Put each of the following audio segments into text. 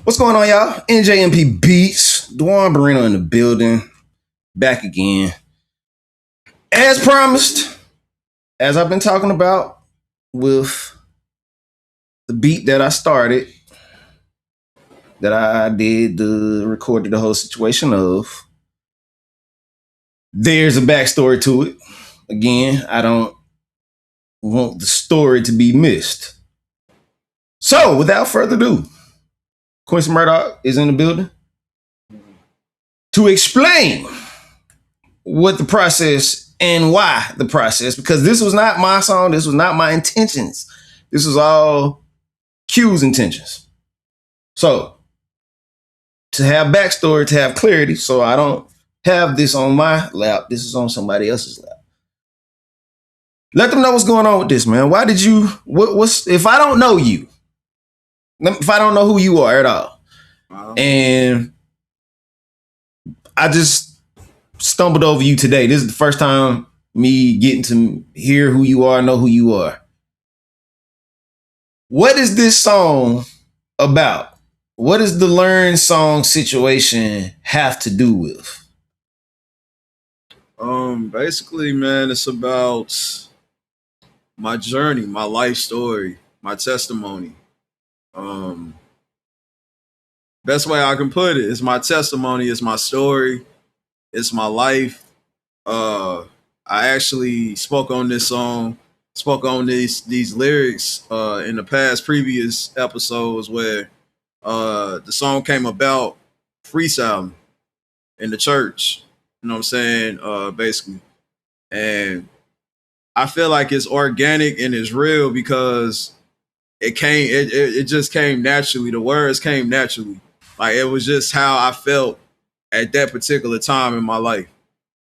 What's going on, y'all? NJMP Beats, Dwan Barino in the building, back again. As promised, as I've been talking about with the beat that I started, that I did recorded the whole situation of, there's a backstory to it. Again, I don't want the story to be missed. So, without further ado, Quincy Murdock is in the building to explain what the process and why the process, because this was not my song, this was not my intentions. This was all Q's intentions. So, to have backstory, to have clarity, so I don't have this on my lap, this is on somebody else's lap. Let them know what's going on with this, man. Why did you, what's, if I don't know you, if I don't know who you are at all, and I just stumbled over you today. This is the first time me getting to hear who you are, know who you are. What is this song about? What does the learn song situation have to do with? Basically, man, it's about my journey, my life story, my testimony. Best way I can put it is my testimony, it's my story, it's my life. I actually spoke on this song, spoke on these lyrics in the past previous episodes where the song came about freestyling in the church. You know what I'm saying? Basically. And I feel like it's organic and it's real because it just came naturally. The words came naturally. Like it was just how I felt at that particular time in my life.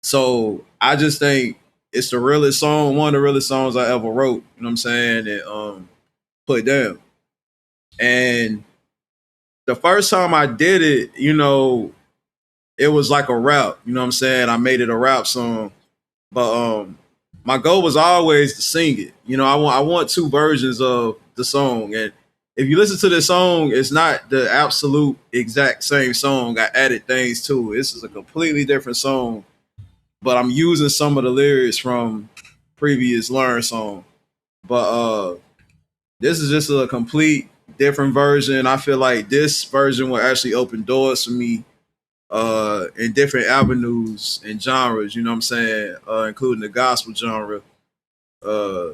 So I just think it's the realest song, one of the realest songs I ever wrote, you know what I'm saying, and put down. And the first time I did it, it was like a rap, you know what I'm saying? I made it a rap song. But my goal was always to sing it. I want two versions of the song. And if you listen to this song, it's not the absolute exact same song. I added things to it. This is a completely different song, but I'm using some of the lyrics from previous Learn song. But this is just a complete different version. I feel like this version will actually open doors for me in different avenues and genres, you know what I'm saying, including the gospel genre. Uh,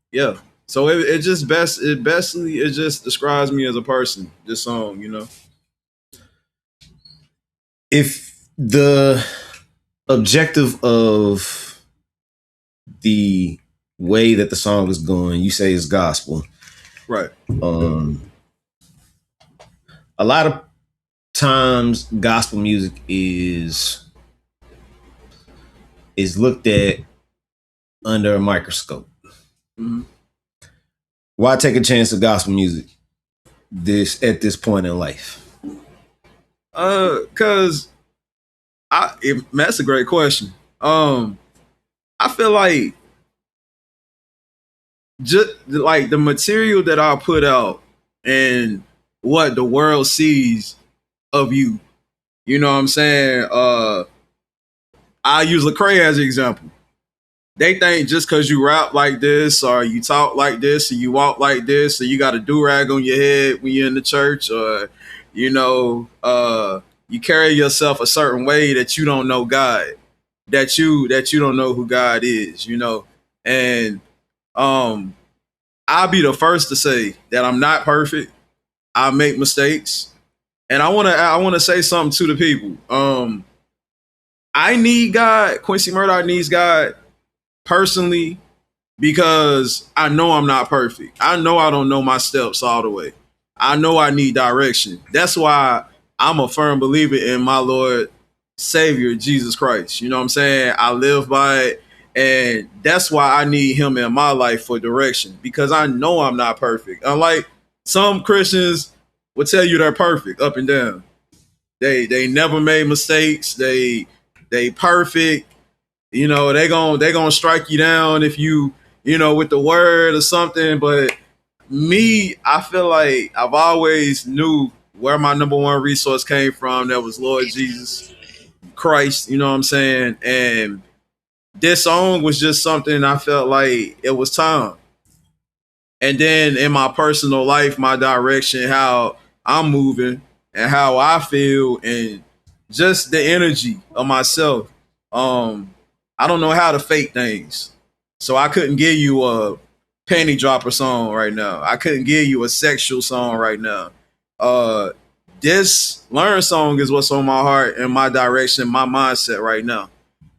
yeah. So it just it just describes me as a person, this song. If the objective of the way that the song is going, you say is gospel, right? A lot of times gospel music is looked at under a microscope. Mm-hmm. Why take a chance of gospel music at this point in life? Cause that's a great question. I feel like just like the material that I put out and what the world sees of you, you know what I'm saying? I use Lecrae as an example. They think just because you rap like this or you talk like this or you walk like this or you got a do-rag on your head when you're in the church or you carry yourself a certain way that you don't know God, that you don't know who God is, and I'll be the first to say that I'm not perfect. I make mistakes, and I wanna say something to the people. I need God. Quincy Murdock needs God personally because I know I'm not perfect. I know I don't know my steps all the way. I know I need direction. That's why I'm a firm believer in my Lord Savior Jesus Christ. You know what I'm saying? I live by it. And that's why I need him in my life for direction because I know I'm not perfect. Unlike some Christians will tell you they're perfect up and down. They never made mistakes. They perfect. They gonna strike you down if you with the word or something. But me, I feel like I've always knew where my number one resource came from. That was Lord Jesus Christ. You know what I'm saying? And this song was just something I felt like it was time. And then in my personal life, my direction, how I'm moving and how I feel, and just the energy of myself. I don't know how to fake things. So I couldn't give you a panty dropper song right now. I couldn't give you a sexual song right now. Uh this learn song is what's on my heart and my direction, my mindset right now.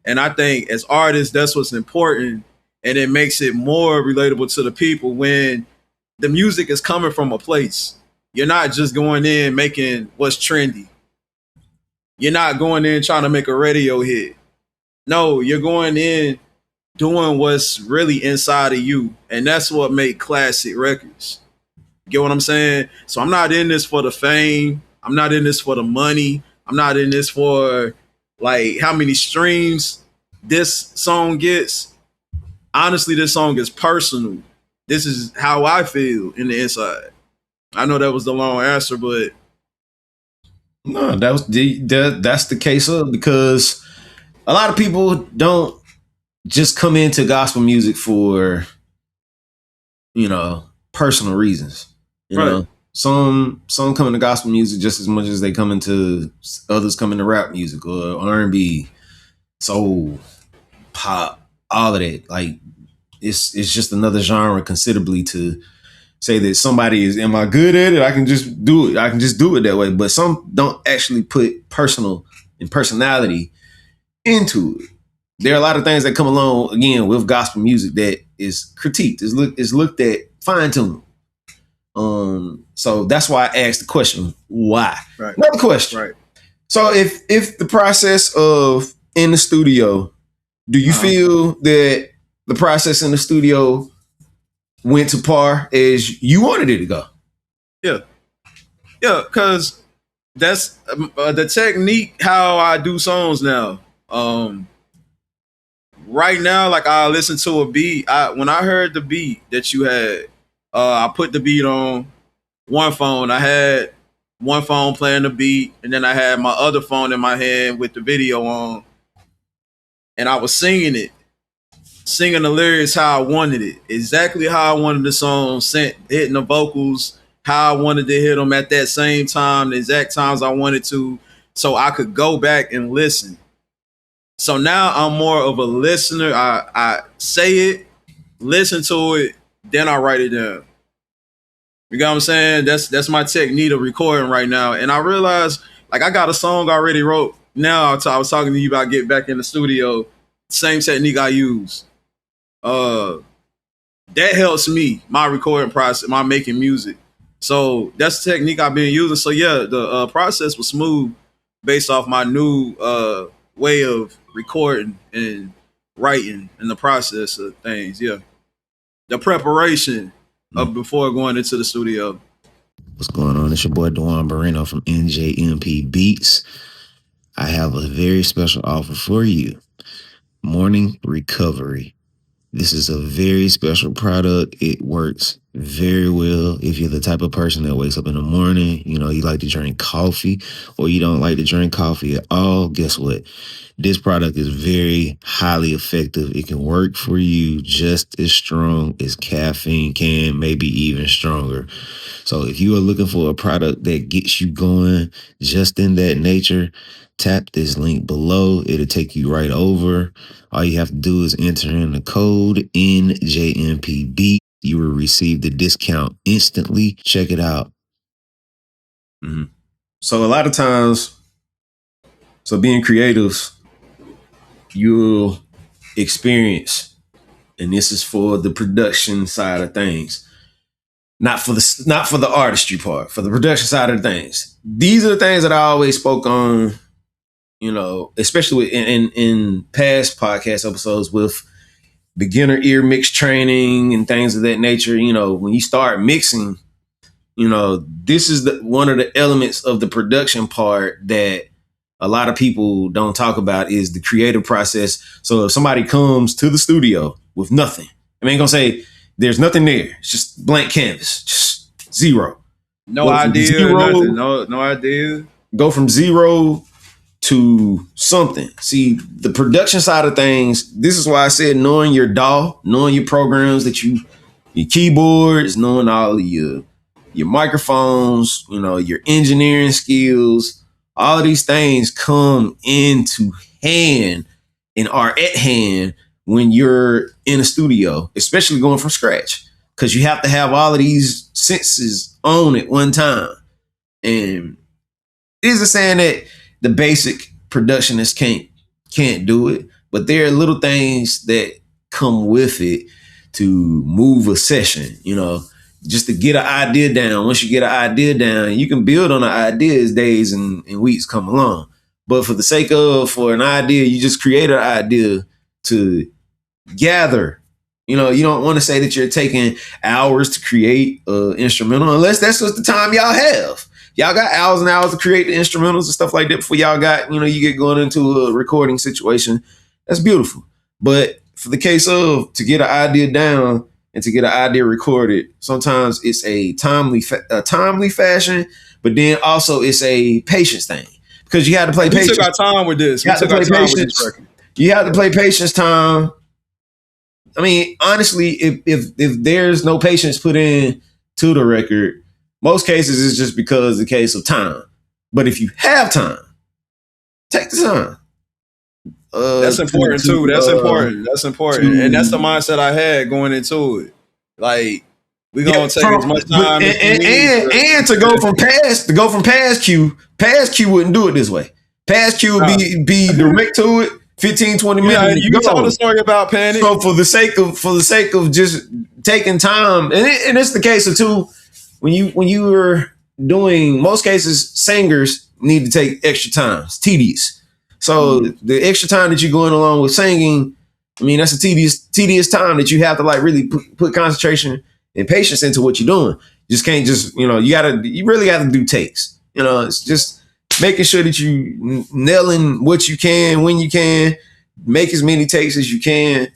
And I think as artists, that's what's important. And it makes it more relatable to the people when the music is coming from a place. You're not just going in making what's trendy. You're not going in trying to make a radio hit. No, you're going in doing what's really inside of you. And that's what make classic records. Get what I'm saying? So I'm not in this for the fame. I'm not in this for the money. I'm not in this for like how many streams this song gets. Honestly, this song is personal. This is how I feel in the inside. I know that was the long answer, but No, that's the case of, because a lot of people don't just come into gospel music for, personal reasons. right, Some come into gospel music just as much as they come into others come into rap music or R&B, soul, pop, all of that. Like it's just another genre considerably to say that somebody is, am I good at it? I can just do it. I can just do it that way. But some don't actually put personal and personality into it. There are a lot of things that come along again with gospel music that is critiqued, is looked at, fine tuned. So that's why I asked the question, why? right, Another question. right. So if the process of in the studio, do you feel that the process in the studio went to par as you wanted it to go? Yeah, yeah, because that's the technique how I do songs now. Right now, like I listen to a beat. When I heard the beat that you had, I put the beat on one phone. I had one phone playing the beat, and then I had my other phone in my hand with the video on, and I was singing the lyrics how I wanted it, exactly how I wanted the song sent, hitting the vocals how I wanted to hit them at that same time, the exact times I wanted to, so I could go back and listen. So now I'm more of a listener. I say it, listen to it, then I write it down. You know what I'm saying? That's my technique of recording right now. And I realized like I got a song already wrote. Now I was talking to you about getting back in the studio. Same technique I use. Uh that helps me, my recording process, my making music. So that's the technique I've been using. So yeah, the process was smooth based off my new way of recording and writing and the process of things. Yeah, the preparation of before going into the studio. What's going on? It's your boy Dewan Barreno from NJMP Beats. I have a very special offer for you. Morning Recovery. This is a very special product. It works very well if you're the type of person that wakes up in the morning, you like to drink coffee, or you don't like to drink coffee at all. Guess what? This product is very highly effective. It can work for you just as strong as caffeine can, maybe even stronger. So if you are looking for a product that gets you going just in that nature, tap this link below. It'll take you right over. All you have to do is enter in the code NJMPB. You will receive the discount instantly. Check it out. Mm-hmm. So a lot of times, being creatives, you'll experience, and this is for the production side of things, not for the artistry part, for the production side of things. These are the things that I always spoke on, especially in past podcast episodes with beginner ear mix training and things of that nature. When you start mixing, this is one of the elements of the production part that a lot of people don't talk about, is the creative process. So if somebody comes to the studio with nothing, I ain't gonna say there's nothing there. It's just blank canvas, just zero. No Go from idea, nothing. zero, No idea. go from zero to something. See, the production side of things, this is why I said knowing your DAW, knowing your programs that your keyboards, knowing all of your microphones, your engineering skills, all of these things come into hand and are at hand when you're in a studio, especially going from scratch, because you have to have all of these senses on at one time. And it isn't saying that the basic productionist can't do it, but there are little things that come with it to move a session, just to get an idea down. Once you get an idea down, you can build on the idea as days and weeks come along. But for an idea, you just create an idea to gather. You don't want to say that you're taking hours to create an instrumental, unless that's just the time y'all have. Y'all got hours and hours to create the instrumentals and stuff like that before y'all got, you get going into a recording situation. That's beautiful. But for the case of to get an idea down and to get an idea recorded, sometimes it's a timely fashion, but then also it's a patience thing, because you have to play patience. We took our time with this. You have to play patience. You have to play patience time. I mean, honestly, if there's no patience put in to the record, most cases it's just because the case of time. But if you have time, take the time. That's important too. That's important. That's important. And that's the mindset I had going into it. Like, we're gonna take as much time and to go from past Q wouldn't do it this way. Past Q would be direct to it. 15, 20 minutes. You told a story about Panic. So for the sake of just taking time, and it's the case of too, when you were doing, most cases, singers need to take extra time. It's tedious. So the extra time that you're going along with singing, I mean, that's a tedious time that you have to like really put concentration and patience into what you're doing. You just can't you really got to do takes. It's just making sure that you nailing what you can when you can, make as many takes as you can,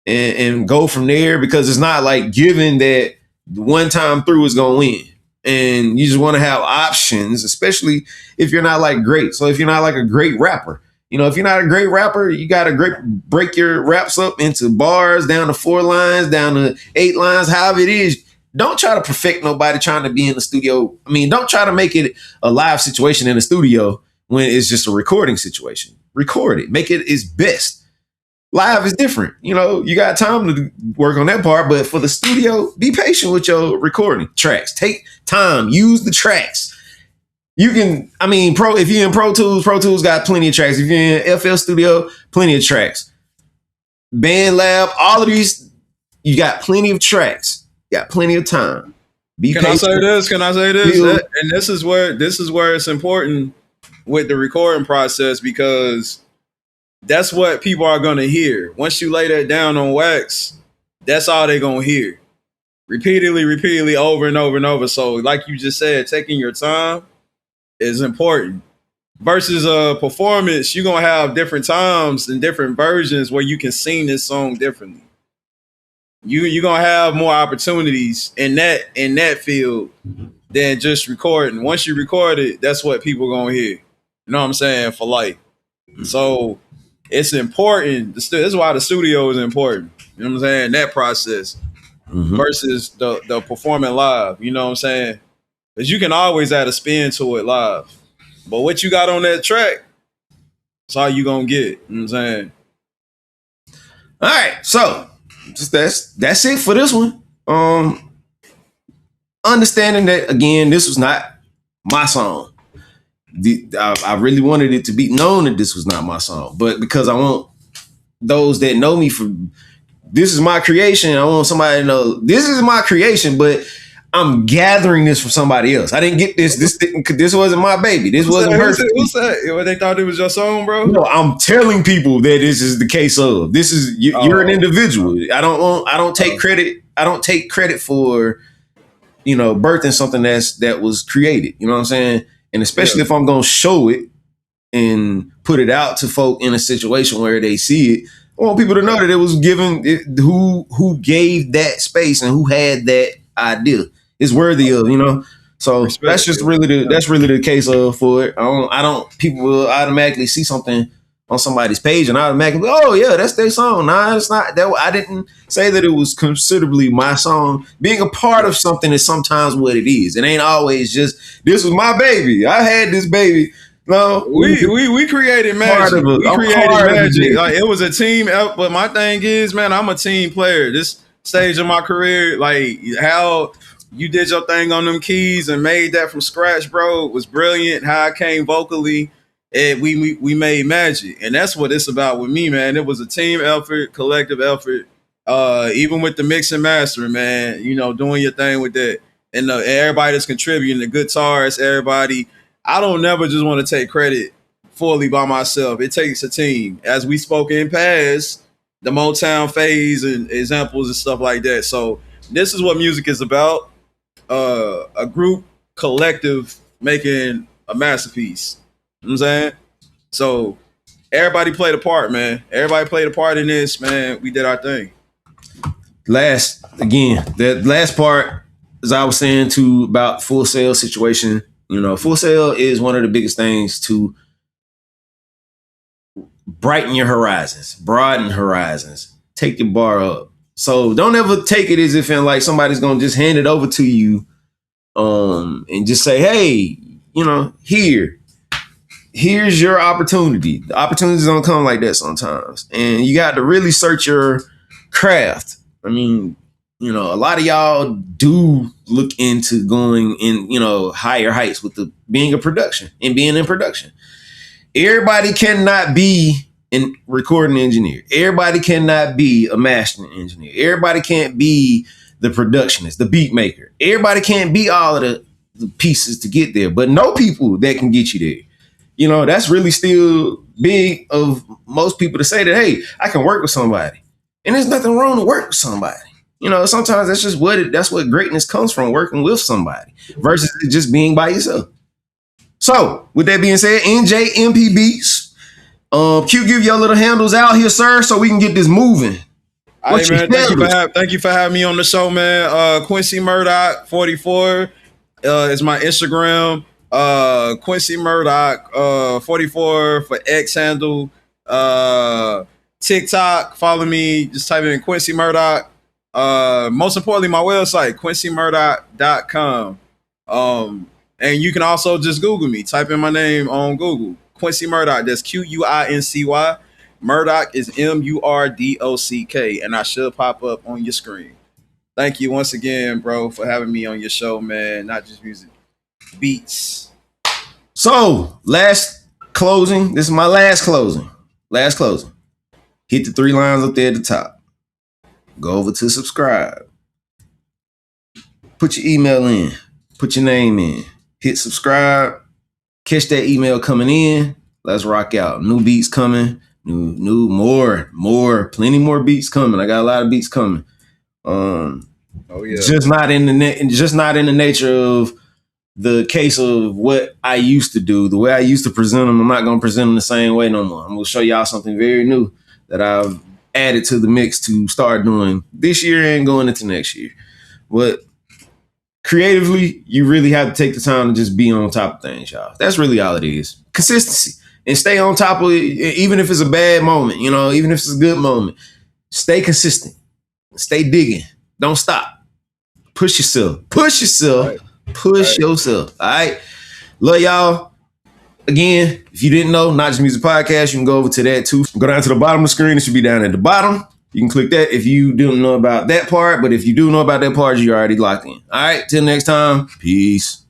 and go from there, because it's not like given that one time through is gonna win. And you just want to have options, especially if you're not like great. So if you're not like a great rapper, if you're not a great rapper, you got to break your raps up into bars, down to 4 lines, down to 8 lines, however it is. Don't try to perfect nobody trying to be in the studio. I mean, don't try to make it a live situation in the studio when it's just a recording situation. Record it. Make it its best. Live is different. You got time to work on that part, but for the studio, be patient with your recording tracks. Take time. Use the tracks. You can, if you're in Pro Tools got plenty of tracks. If you're in FL Studio, plenty of tracks. BandLab, all of these, you got plenty of tracks. Got plenty of time. Can I say this? And this is where it's important with the recording process, because that's what people are going to hear. Once you lay that down on wax, that's all they're going to hear. Repeatedly, over and over and over. So like you just said, taking your time is important. Versus a performance, you're going to have different times and different versions where you can sing this song differently. You're going to have more opportunities in that field than just recording. Once you record it, that's what people are going to hear. You know what I'm saying? For life. So it's important. This is why the studio is important. You know what I'm saying? That process versus the performing live. You know what I'm saying? Because you can always add a spin to it live. But what you got on that track, that's all you going to get. You know what I'm saying? All right. So that's it for this one. Understanding that, again, this was not my song. I really wanted it to be known that this was not my song, but because I want those that know me for this is my creation, I want somebody to know this is my creation, but I'm gathering this from somebody else. I didn't get this. This wasn't my baby. This wasn't her. What's that? They thought it was your song, bro? No, I'm telling people that this is the case of. This is you're an individual. I don't take credit. I don't take credit for birthing something that was created. You know what I'm saying? And especially if I'm gonna show it and put it out to folk in a situation where they see it, I want people to know that it was given. Who gave that space and who had that idea is worthy of. So that's Respect. just really the case of for it. I don't people will automatically see something on somebody's page and automatically, oh yeah, that's their song. Nah, it's not that. I didn't say that it was considerably my song. Being a part of something is sometimes what it is. It ain't always just this was my baby. I had this baby. No, We created magic. We I'm created part of magic. it. Like it was a team effort. But my thing is, man, I'm a team player. This stage of my career, like how you did your thing on them keys and made that from scratch, bro, was brilliant. How I came vocally, and we made magic, and that's what it's about with me, man. It was a team effort, collective effort. Even with the mix and mastering, man, you know, doing your thing with that, and everybody that's contributing, the guitarists, everybody. I don't never just want to take credit fully by myself. It takes a team, as we spoke in past, the Motown phase and examples and stuff like that. So this is what music is about: a group, collective, making a masterpiece. You know what I'm saying? So everybody played a part, man. Everybody played a part in this, man. We did our thing. That last part, as I was saying to about Full Sail situation. You know, Full Sail is one of the biggest things to brighten your horizons, broaden horizons, take your bar up. So don't ever take it as if like somebody's gonna just hand it over to you, and just say, hey, you know, here's your opportunity. The opportunities don't come like that sometimes, and you got to really search your craft. I mean, you know, a lot of y'all do look into going in, you know, higher heights with the being in production. Everybody cannot be a recording engineer. Everybody cannot be a mastering engineer. Everybody can't be the productionist, the beat maker. Everybody can't be all of the pieces to get there, but know people that can get you there. You know, that's really still big of most people to say that, hey, I can work with somebody. And there's nothing wrong to work with somebody. You know, sometimes that's what greatness comes from, working with somebody versus just being by yourself. So, with that being said, NJMP Beats. Q, give your little handles out here, sir, so we can get this moving. Hey man, thank you for having me on the show, man. Quincy Murdock 44 is my Instagram. Quincy Murdock 44 for X handle. TikTok, follow me. Just type in Quincy Murdock. Most importantly, my website, QuincyMurdock.com. And you can also just Google me. Type in my name on Google. Quincy Murdock. That's Quincy. Murdock is Murdock. And I should pop up on your screen. Thank you once again, bro, for having me on your show, man. Not just music, beats. So, last closing. This is my last closing. Hit the 3 lines up there at the top. Go over to subscribe. Put your email in. Put your name in. Hit subscribe. Catch that email coming in. Let's rock out. New beats coming. Plenty more beats coming. I got a lot of beats coming. Just not in the nature of the case of what I used to do. The way I used to present them, I'm not going to present them the same way no more. I'm going to show y'all something very new that I've added to the mix to start doing this year and going into next year. But creatively, you really have to take the time to just be on top of things, y'all. That's really all it is. Consistency. And stay on top of it, even if it's a bad moment, you know, even if it's a good moment. Stay consistent. Stay digging. Don't stop. Push yourself. Right. Push yourself. All right. Love y'all. Again, if you didn't know, Not Just Music Podcast, you can go over to that too. Go down to the bottom of the screen. It should be down at the bottom. You can click that if you didn't know about that part. But if you do know about that part, you're already locked in. All right. Till next time. Peace.